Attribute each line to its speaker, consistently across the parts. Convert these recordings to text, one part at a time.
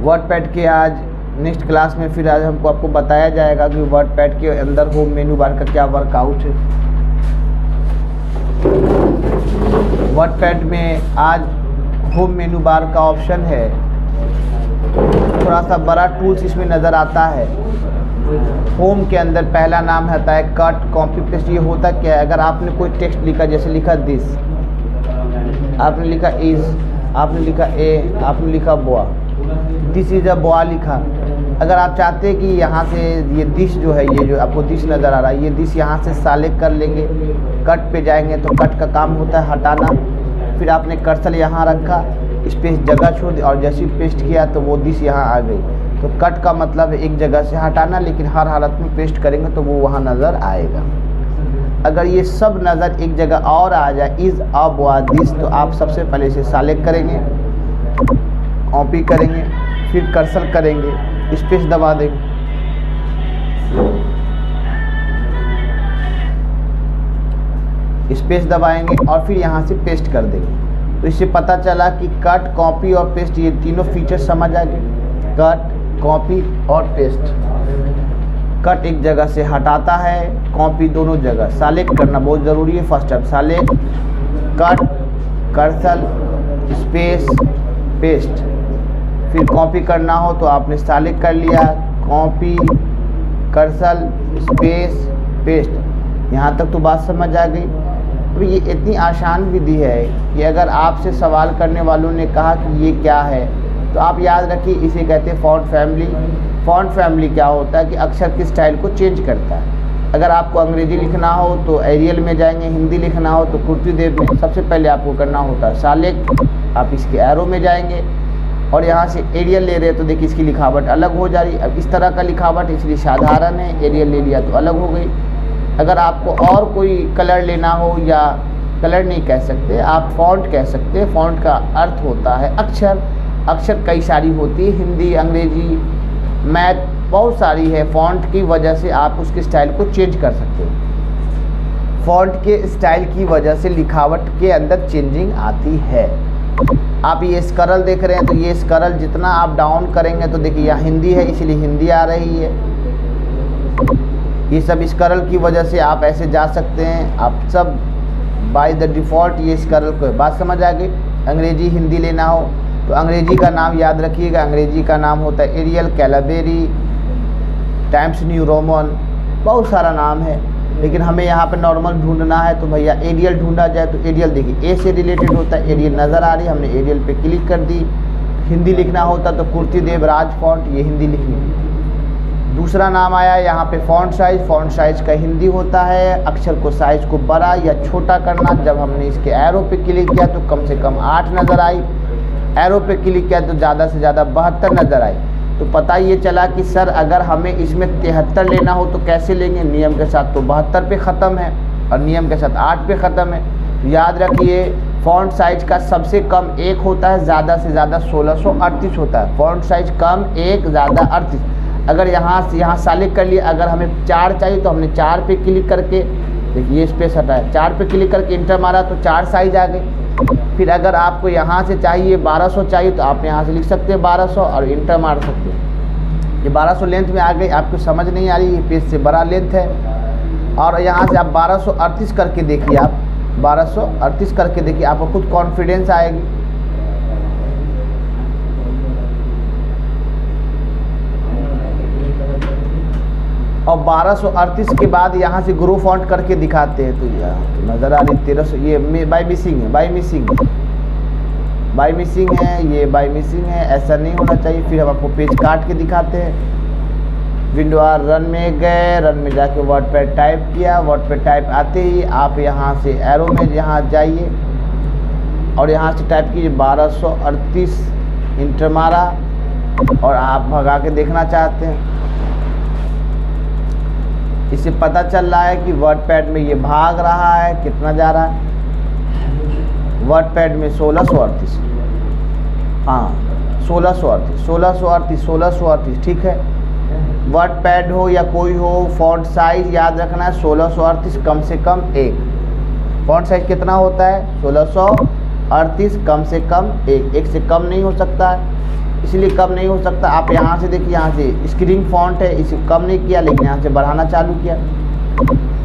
Speaker 1: WordPad के आज next class में फिर आज हमको आपको बताया जाएगा कि वर्डपैड के अंदर होम मेनू बार का क्या वर्कआउट है। वर्डपैड में आज होम मेनू बार का ऑप्शन है, थोड़ा सा बड़ा टूल्स इसमें नज़र आता है। होम के अंदर पहला नाम आता है कट कॉपी पेस्ट। ये होता क्या है, अगर आपने कोई टेक्स्ट लिखा, जैसे लिखा दिस, आपने लिखा इज, आपने लिखा ए, आपने लिखा बोआ, दिस इज अ बोआ लिखा। अगर आप चाहते हैं कि यहाँ से ये दिस जो है, ये जो आपको दिस नज़र आ रहा है, ये दिस यहाँ से सेलेक्ट कर लेंगे, कट पे जाएंगे तो कट का काम होता है हटाना। फिर आपने कर्सर यहाँ रखा, स्पेस जगह छोड़ दी और जैसे पेस्ट किया तो वो दिस यहाँ आ गई। तो कट का मतलब है एक जगह से हटाना, लेकिन हर हालत में पेस्ट करेंगे तो वो वहाँ नज़र आएगा। अगर ये सब नज़र एक जगह और आ जाए, इज़ अ बोआ दिस, तो आप सबसे पहले इसे सेलेक्ट करेंगे, कॉपी करेंगे, फिर कर्सर करेंगे, स्पेस दबा देंगे, स्पेस दबाएंगे और फिर यहाँ से पेस्ट कर देंगे। तो इससे पता चला कि कट, कॉपी और पेस्ट ये तीनों फीचर समझ आ गए। कट, कॉपी और पेस्ट। कट एक जगह से हटाता है, कॉपी दोनों जगह। सेलेक्ट करना बहुत ज़रूरी है। First time select, cut, cursor, space, paste. फिर कॉपी करना हो तो आपने सेलेक्ट कर लिया, कॉपी, कर्सर, स्पेस, पेस्ट। यहाँ तक तो बात समझ आ गई। तो ये इतनी आसान विधि है कि अगर आपसे सवाल करने वालों ने कहा कि ये क्या है, तो आप याद रखिए इसे कहते हैं फॉन्ट फैमिली। फॉन्ट फैमिली क्या होता है कि अक्षर की स्टाइल को चेंज करता है। अगर आपको अंग्रेजी लिखना हो तो एरियल में जाएंगे, हिंदी लिखना हो तो कुर्तीदेव में। सबसे पहले आपको करना होता है सेलेक्ट, आप इसके एरो में जाएंगे और यहाँ से एरियल ले रहे हैं तो देखिए इसकी लिखावट अलग हो जा रही है। अब इस तरह का लिखावट इसलिए साधारण है, एरियल ले लिया तो अलग हो गई। अगर आपको और कोई कलर लेना हो, या कलर नहीं कह सकते आप, फ़ॉन्ट कह सकते हैं। फ़ॉन्ट का अर्थ होता है अक्षर। अक्षर कई सारी होती है, हिंदी, अंग्रेजी, मैथ, बहुत सारी है। फ़ॉन्ट की वजह से आप उसके स्टाइल को चेंज कर सकते हैं। फ़ॉन्ट के स्टाइल की वजह से लिखावट के अंदर चेंजिंग आती है। आप ये स्क्रल देख रहे हैं, तो ये स्क्रल जितना आप डाउन करेंगे तो देखिए यहाँ हिंदी है इसलिए हिंदी आ रही है। ये सब स्क्रल की वजह से आप ऐसे जा सकते हैं। आप सब बाय द डिफ़ॉल्ट ये स्क्रल को बात समझ आ गई। अंग्रेजी, हिंदी लेना हो तो अंग्रेजी का नाम याद रखिएगा। अंग्रेजी का नाम होता है एरियल, कैलाबेरी, टाइम्स न्यू रोमन, बहुत सारा नाम है। लेकिन हमें यहाँ पे नॉर्मल ढूंढना है तो भैया एरियल ढूंढा जाए तो एरियल देखिए ए से रिलेटेड होता है। एरियल नज़र आ रही है, हमने एरियल पे क्लिक कर दी। हिंदी लिखना होता तो कुर्तीदेव राज फॉन्ट, ये हिंदी लिखनी। दूसरा नाम आया यहाँ पे फ़ॉन्ट साइज़। फ़ॉन्ट साइज़ का हिंदी होता है अक्षर को साइज़ को बड़ा या छोटा करना। जब हमने इसके एरो पे क्लिक किया तो कम से कम 8 नज़र आई, एरो पे क्लिक किया तो ज़्यादा से ज़्यादा 72 नज़र आई। तो पता ये चला कि सर अगर हमें इसमें 73 लेना हो तो कैसे लेंगे। नियम के साथ तो 72 पे ख़त्म है और नियम के साथ 8 पे ख़त्म है। तो याद रखिए फ़ॉन्ट साइज़ का सबसे कम 1 होता है, ज़्यादा से ज़्यादा 1638 होता है। फ़ॉन्ट साइज़ कम 1, ज़्यादा 38। अगर यहाँ से यहाँ सेलेक्ट कर लिया, अगर हमें 4 चाहिए तो हमने 4 पे क्लिक करके, देखिए ये स्पेस हटाया, 4 पे क्लिक करके इंटर मारा तो 4 साइज़ आ गई। फिर अगर आपको यहाँ से चाहिए 1200 चाहिए तो आप यहाँ से लिख सकते हैं 1200 और इंटर मार सकते हैं। ये 1200 लेंथ में आ गई। आपको समझ नहीं आ रही, ये पेज से बड़ा लेंथ है। और यहाँ से आप 1238 करके देखिए, आप 1238 करके देखिए, आपको खुद कॉन्फिडेंस आएगी। और 1238 के बाद यहाँ से ग्रो फॉन्ट करके दिखाते हैं तो यहाँ नज़र आ रही 1300। ये बाय मिसिंग है, बाय मिसिंग है, बाय मिसिंग है, ये बाय मिसिंग है। ऐसा नहीं होना चाहिए। फिर हम आपको पेज काट के दिखाते हैं। विंडो आर रन में गए, रन में जाके वर्डपैड टाइप किया। वर्डपैड टाइप आते ही आप यहाँ से एरो में यहाँ जाइए और यहाँ से टाइप कीजिए 1238, इंटर मारा और आप भगा के देखना चाहते हैं। इससे पता चल रहा है कि वर्डपैड में ये भाग रहा है, कितना जा रहा है वर्डपैड में 1638। हाँ 1638 ठीक है। वर्डपैड हो या कोई हो, फ़ॉन्ट साइज़ याद रखना है 1638 कम से कम 1। फ़ॉन्ट साइज़ कितना होता है 1638 कम से कम 1 से कम नहीं हो सकता है। इसलिए कम नहीं हो सकता। आप यहाँ से देखिए, यहाँ से स्क्रीन फॉन्ट है, इसे कम नहीं किया लेकिन यहाँ से बढ़ाना चालू किया।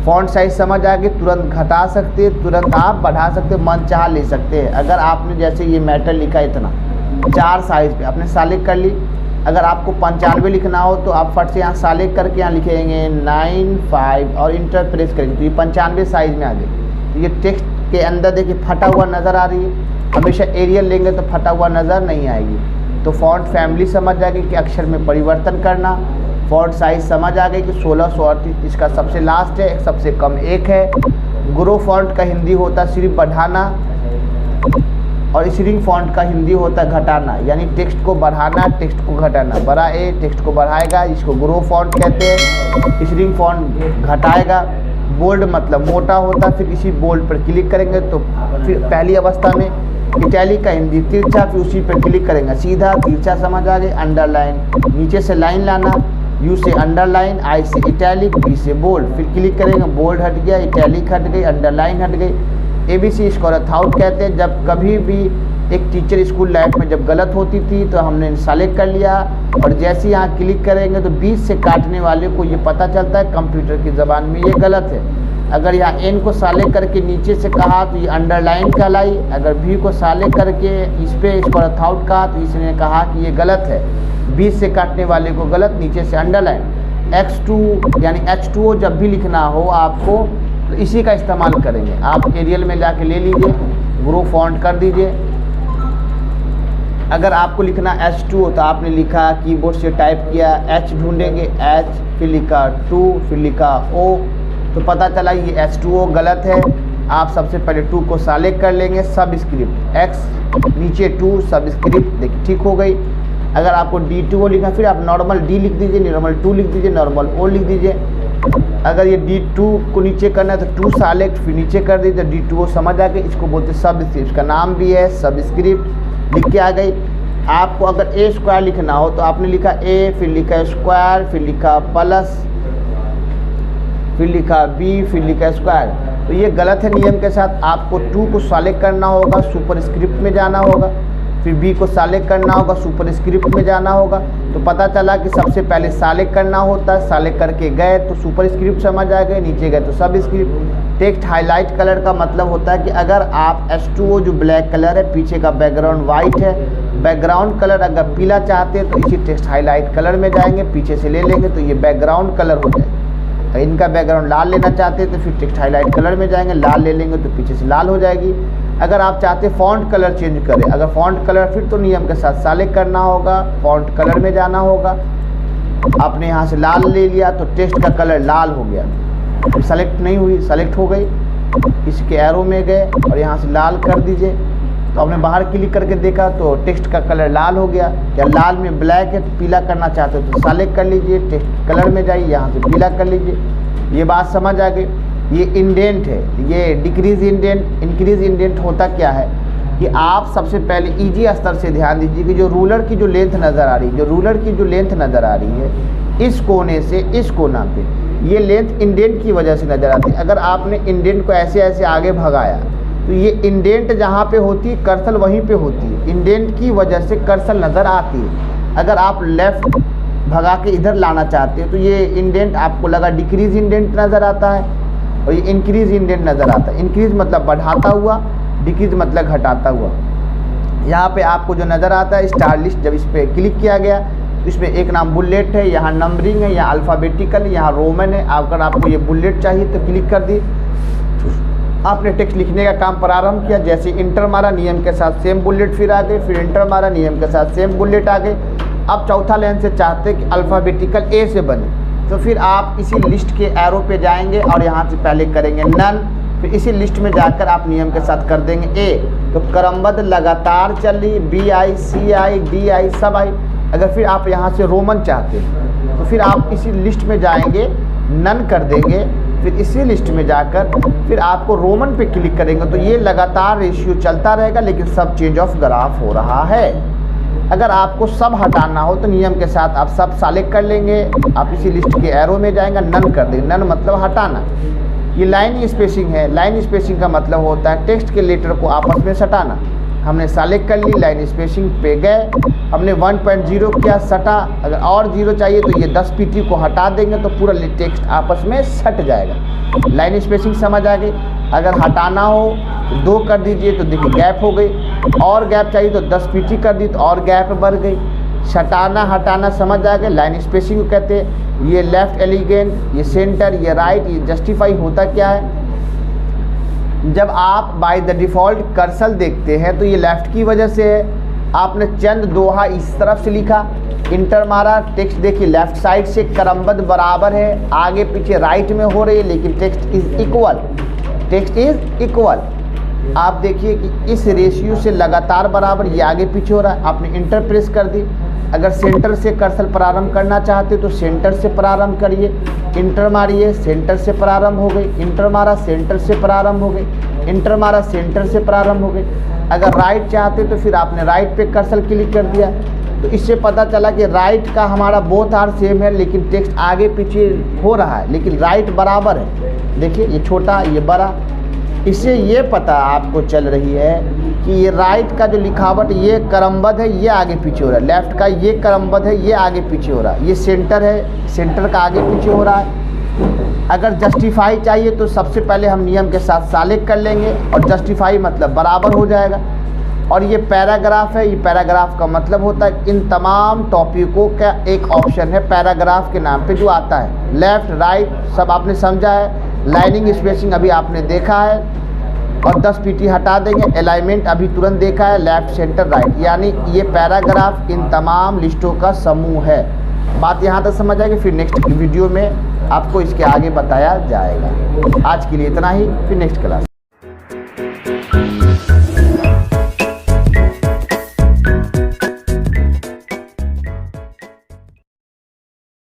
Speaker 1: फॉन्ट साइज समझ आ गई, तुरंत घटा सकते हैं, तुरंत आप बढ़ा सकते हैं, मन चाह ले सकते हैं। अगर आपने जैसे ये मैटर लिखा इतना 4 साइज पे आपने सालेक्ट कर ली, अगर आपको 95 लिखना हो तो आप फट से यहाँ सालेक्ट करके यहाँ लिखेंगे 95 और इंटर प्रेस करेंगे तो ये 95 साइज में आ गई। तो ये टेक्स्ट के अंदर देखिए फटा हुआ नज़र आ रही है। हमेशा एरियल लेंगे तो फटा हुआ नज़र नहीं आएगी। तो फॉन्ट फैमिली समझ आ गई कि अक्षर में परिवर्तन करना। फॉन्ट साइज समझ आ गई कि 1638 इसका सबसे लास्ट है, सबसे कम 1 है। ग्रो फॉन्ट का हिंदी होता है सिर्फ बढ़ाना और श्रिंक फॉन्ट का हिंदी होता है घटाना, यानी टेक्स्ट को बढ़ाना, टेक्स्ट को घटाना। बड़ा ए टेक्स्ट को बढ़ाएगा, इसको ग्रो फॉन्ट कहते हैं। Shrink font घटाएगा। बोल्ड मतलब मोटा होता, फिर इसी बोल्ड पर क्लिक करेंगे तो फिर पहली अवस्था में इटैलिक का हिंदी तिरछा, फिर उसी पर क्लिक करेंगे सीधा तिरछा समझ आ गई। अंडरलाइन नीचे से लाइन लाना, यू से अंडरलाइन, आई से इटैलिक, बी से बोल्ड, फिर क्लिक करेंगे बोल्ड हट गया, इटैलिक हट गई, अंडरलाइन हट गई। ABC इसको रथ आउट कहते हैं। जब कभी भी एक टीचर स्कूल लाइफ में जब गलत होती थी तो हमने सेलेक्ट कर लिया और जैसे यहाँ क्लिक करेंगे तो बीच से काटने वाले को ये पता चलता है कंप्यूटर की ज़बान में ये गलत है। अगर यहाँ N को सेलेक्ट करके नीचे से कहा तो ये अंडरलाइन कहलाई। अगर V को सेलेक्ट करके इस पर इसको रथ आउट कहा तो इसने कहा कि ये गलत है, बीच से काटने वाले को गलत, नीचे से अंडरलाइन। X2 यानी H2O जब भी लिखना हो आपको तो इसी का इस्तेमाल करेंगे। आप एरियल में जाके ले लीजिए, ग्रो फॉन्ट कर दीजिए। अगर आपको लिखना H2O तो आपने लिखा कीबोर्ड से टाइप किया, H ढूंढेंगे H, फिर लिखा 2, फिर लिखा O, तो पता चला ये H2O गलत है। आप सबसे पहले 2 को सेलेक्ट कर लेंगे, सब स्क्रिप्ट X नीचे 2 सब स्क्रिप्ट, देखिए ठीक हो गई। अगर आपको D2O लिखना फिर आप नॉर्मल D लिख दीजिए, नॉर्मल 2 लिख दीजिए, नॉर्मल O लिख दीजिए। अगर ये D2 को नीचे करना है तो 2 सेलेक्ट फिर नीचे कर दीजिए, D2O समझ आ गई। इसको बोलते सब स्क्रिप्ट, इसका नाम भी है सब स्क्रिप्ट, लिख के आ गई। आपको अगर A स्क्वायर लिखना हो तो आपने लिखा A, फिर लिखा स्क्वायर, फिर लिखा प्लस, फिर लिखा B, फिर लिखा स्क्वायर, तो ये गलत है। नियम के साथ आपको 2 को सेलेक्ट करना होगा, सुपर स्क्रिप्ट में जाना होगा, फिर B को सेलेक्ट करना होगा, सुपर स्क्रिप्ट में जाना होगा। तो पता चला कि सबसे पहले सेलेक्ट करना होता है, सेलेक्ट करके गए तो सुपर स्क्रिप्ट समझ आ गए, नीचे गए तो सब स्क्रिप्ट। टेक्स्ट हाईलाइट कलर का मतलब होता है कि अगर आप H2O जो ब्लैक कलर है, पीछे का बैकग्राउंड वाइट है, बैकग्राउंड कलर अगर पीला चाहते हैं तो इसी टेक्स्ट हाईलाइट कलर में जाएंगे, पीछे से ले लेंगे तो ये बैकग्राउंड कलर हो जाए। इनका बैकग्राउंड लाल लेना चाहते हैं तो फिर टेक्स्ट हाईलाइट कलर में जाएंगे, लाल ले लेंगे तो पीछे से लाल हो जाएगी। अगर आप चाहते हैं फॉन्ट कलर चेंज करें, अगर फॉन्ट कलर फिर तो नियम के साथ सेलेक्ट करना होगा, फॉन्ट कलर में जाना होगा। आपने यहाँ से लाल ले लिया तो टेक्स्ट का कलर लाल हो गया, फिर सेलेक्ट नहीं हुई, सेलेक्ट हो गई, इसके एरो में गए और यहाँ से लाल कर दीजिए। तो आपने बाहर क्लिक करके देखा तो टेक्स्ट का कलर लाल हो गया। या लाल में ब्लैक है तो पीला करना चाहते हो तो सेलेक्ट कर लीजिए, टेक्स्ट कलर में जाइए, यहाँ से पीला कर लीजिए। ये बात समझ आ गई। ये इंडेंट है, ये डिक्रीज इंडेंट, इंक्रीज इंडेंट होता क्या है कि आप सबसे पहले ईजी स्तर से ध्यान दीजिए कि जो रूलर की जो लेंथ नज़र आ रही है, जो रूलर की जो लेंथ नज़र आ रही है इस कोने से इस कोना पे, ये लेंथ इंडेंट की वजह से नज़र आती है। अगर आपने इंडेंट को ऐसे ऐसे आगे भगाया तो ये इंडेंट जहाँ पे होती है कर्सर वहीं पे होती है, इंडेंट की वजह से कर्सर नज़र आती है। अगर आप लेफ़्ट भगा के इधर लाना चाहते हो तो ये इंडेंट आपको लगा डिक्रीज इंडेंट नज़र आता है और ये इंक्रीज इंडेंट नज़र आता है। इंक्रीज मतलब बढ़ाता हुआ, डिक्रीज मतलब घटाता हुआ। यहाँ पे आपको जो नज़र आता है स्टार लिस्ट, जब इस पर क्लिक किया गया तो इसमें एक नाम बुलेट है, यहाँ नंबरिंग है, यहाँ अल्फ़ाबेटिकल, यहाँ रोमन है। अगर आपको ये बुलेट चाहिए तो क्लिक कर दी, आपने टेक्स्ट लिखने का काम प्रारंभ किया। जैसे इंटर मारा नियम के साथ सेम बुलेट फिर आ गए, फिर इंटर मारा नियम के साथ सेम बुलेट आ गए। अब चौथा लाइन से चाहते कि अल्फ़ाबेटिकल ए से बने तो फिर आप इसी लिस्ट के एरो पे जाएंगे और यहाँ से पहले करेंगे नन, फिर इसी लिस्ट में जाकर आप नियम के साथ कर देंगे ए। तो क्रमबद्ध लगातार चल रही BI CI DI सब आई। अगर फिर आप यहाँ से रोमन चाहते हैं तो फिर आप इसी लिस्ट में जाएंगे, नन कर देंगे, फिर इसी लिस्ट में जाकर फिर आपको रोमन पे क्लिक करेंगे तो ये लगातार रेशियो चलता रहेगा, लेकिन सब चेंज ऑफ ग्राफ हो रहा है। अगर आपको सब हटाना हो तो नियम के साथ आप सब सेलेक्ट कर लेंगे, आप इसी लिस्ट के एरो में जाएंगे, नन कर देंगे। नन मतलब हटाना। ये लाइन स्पेसिंग है, लाइन स्पेसिंग का मतलब होता है टेक्स्ट के लेटर को आपस में सटाना। हमने सेलेक्ट कर ली, लाइन स्पेसिंग पे गए, हमने 1.0 किया, सटा। अगर और 0 चाहिए तो ये 10 पीटी को हटा देंगे तो पूरा टेक्स्ट आपस में सट जाएगा। लाइन स्पेसिंग समझ आ गई। अगर हटाना हो तो 2 कर दीजिए तो देखिए गैप हो गई, और गैप चाहिए तो 10 पीटी कर दी तो और गैप बढ़ गई। सटाना हटाना समझ आ गए, लाइन स्पेसिंग को कहते हैं। ये लेफ्ट एलिगेंट, ये सेंटर, ये राइट, ये जस्टिफाई होता क्या है, जब आप बाय द डिफ़ॉल्ट कर्सर देखते हैं तो ये लेफ़्ट की वजह से है। आपने चंद दोहा इस तरफ से लिखा, इंटर मारा, टेक्स्ट देखिए लेफ़्ट साइड से क्रमबद्ध बराबर है, आगे पीछे राइट में हो रही है, लेकिन text is equal, text is equal. आप देखिए कि इस रेशियो से लगातार बराबर, ये आगे पीछे हो रहा है। आपने इंटर प्रेस कर दी। अगर सेंटर से कर्सर प्रारंभ करना चाहते तो सेंटर से प्रारंभ करिए, इंटर मारिए, सेंटर से प्रारंभ हो गई, इंटर मारा, सेंटर से प्रारंभ हो गई, इंटर मारा, सेंटर से प्रारंभ हो गई। अगर राइट चाहते तो फिर आपने राइट पे कर्सर क्लिक कर दिया, तो इससे पता चला कि राइट का हमारा बोथ आर सेम है, लेकिन टेक्स्ट आगे पीछे हो रहा है, लेकिन राइट बराबर है। देखिए ये छोटा, ये बड़ा। इससे ये पता आपको चल रही है कि ये राइट का जो लिखावट ये क्रमबद्ध है, ये आगे पीछे हो रहा है, लेफ़्ट का ये क्रमबद्ध है, ये आगे पीछे हो रहा है, ये सेंटर है, सेंटर का आगे पीछे हो रहा है। अगर जस्टिफाई चाहिए तो सबसे पहले हम नियम के साथ सेलेक्ट कर लेंगे और जस्टिफाई मतलब बराबर हो जाएगा। और ये पैराग्राफ है, ये पैराग्राफ का मतलब होता है इन तमाम टॉपिकों का एक ऑप्शन है पैराग्राफ के नाम पे जो आता है। लेफ़्ट राइट सब आपने समझा है, लाइनिंग स्पेसिंग अभी आपने देखा है, और 10 पीटी हटा देंगे। अलाइनमेंट अभी तुरंत देखा है, लेफ़्ट सेंटर राइट, यानी ये पैराग्राफ इन तमाम लिस्टों का समूह है। बात यहाँ तक समझ आएगी, फिर नेक्स्ट वीडियो में आपको इसके आगे बताया जाएगा। आज के लिए इतना ही, फिर नेक्स्ट क्लास।